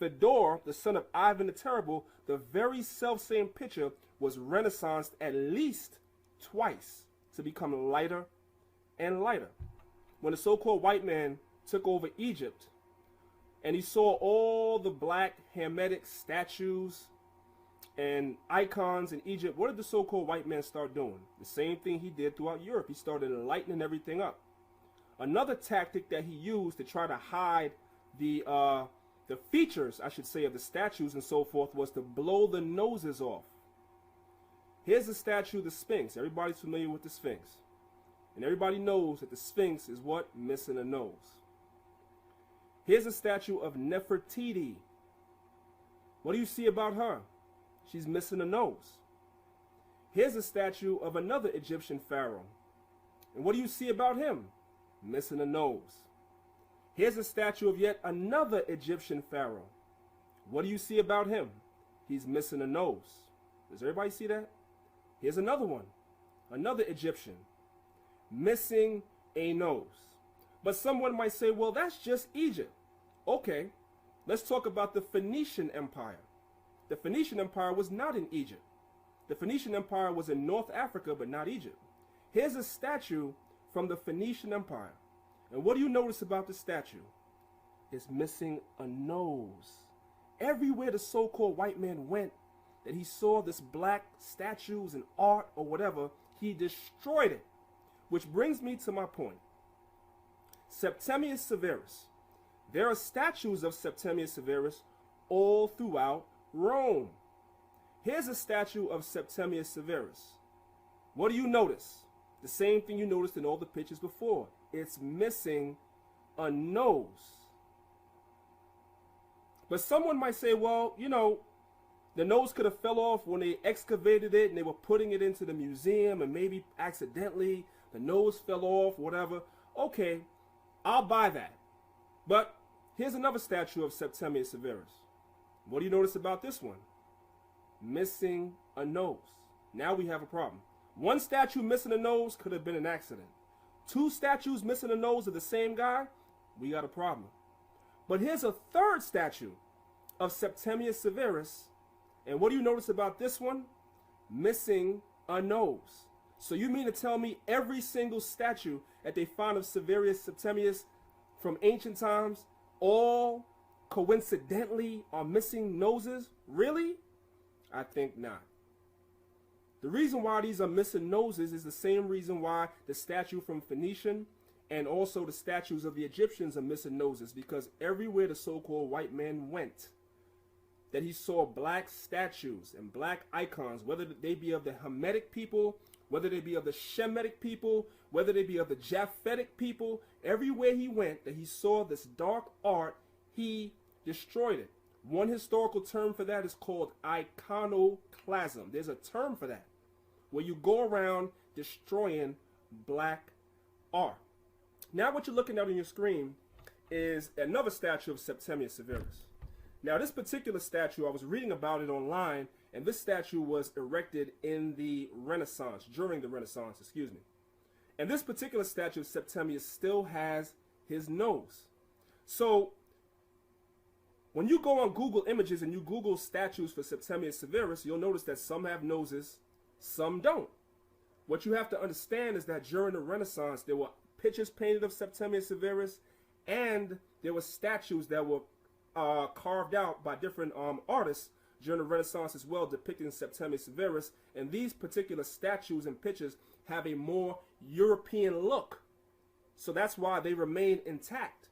Fedor, the son of Ivan the Terrible, the very self-same picture was renaissanced at least twice to become lighter and lighter. When the so-called white man took over Egypt and he saw all the black Hermetic statues and icons in Egypt, what did the so-called white man start doing? The same thing he did throughout Europe. He started lightening everything up. Another tactic that he used to try to hide the features, I should say, of the statues and so forth was to blow the noses off. Here's the statue of the Sphinx. Everybody's familiar with the Sphinx. And everybody knows that the Sphinx is what? Missing a nose. Here's a statue of Nefertiti. What do you see about her? She's missing a nose. Here's a statue of another Egyptian pharaoh. And what do you see about him? Missing a nose. Here's a statue of yet another Egyptian pharaoh. What do you see about him? He's missing a nose. Does everybody see that? Here's another one. Another Egyptian. Missing a nose. But someone might say, well, that's just Egypt. Okay, let's talk about the Phoenician Empire. The Phoenician Empire was not in Egypt. The Phoenician Empire was in North Africa, but not Egypt. Here's a statue from the Phoenician Empire. And what do you notice about the statue? It's missing a nose. Everywhere the so-called white man went, that he saw this black statues and art or whatever, he destroyed it. Which brings me to my point. Septimius Severus. There are statues of Septimius Severus all throughout Rome. Here's a statue of Septimius Severus. What do you notice? The same thing you noticed in all the pictures before. It's missing a nose. But someone might say, well, you know, the nose could have fell off when they excavated it and they were putting it into the museum, and maybe accidentally the nose fell off, whatever. Okay, I'll buy that. But here's another statue of Septimius Severus. What do you notice about this one? Missing a nose. Now we have a problem. One statue missing a nose could have been an accident. Two statues missing a nose of the same guy, we got a problem. But here's a third statue of Septimius Severus. And what do you notice about this one? Missing a nose. So you mean to tell me every single statue that they find of Severus Septimius from ancient times all coincidentally are missing noses? Really? I think not. The reason why these are missing noses is the same reason why the statue from Phoenician and also the statues of the Egyptians are missing noses, because everywhere the so-called white man went, that he saw black statues and black icons, whether they be of the Hamitic people, whether they be of the Shemitic people, whether they be of the Japhetic people, everywhere he went that he saw this dark art, he destroyed it. One historical term for that is called iconoclasm. There's a term for that, where you go around destroying black art. Now what you're looking at on your screen is another statue of Septimius Severus. Now this particular statue, I was reading about it online, and this statue was erected in the Renaissance, during the Renaissance, excuse me. And this particular statue of Septimius still has his nose. So when you go on Google Images and you Google statues for Septimius Severus, you'll notice that some have noses, some don't. What you have to understand is that during the Renaissance, there were pictures painted of Septimius Severus, and there were statues that were carved out by different artists during the Renaissance as well, depicting Septimius Severus. And these particular statues and pictures have a more European look. So that's why they remain intact.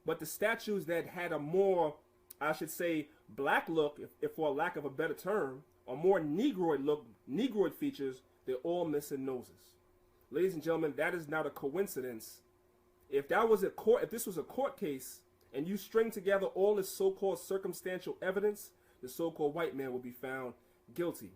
But the statues that had a more, I should say, black look, if for lack of a better term, or more Negroid look, Negroid features, they're all missing noses. Ladies and gentlemen, that is not a coincidence. If that was a court, if this was a court case, and you string together all this so-called circumstantial evidence, the so-called white man will be found guilty.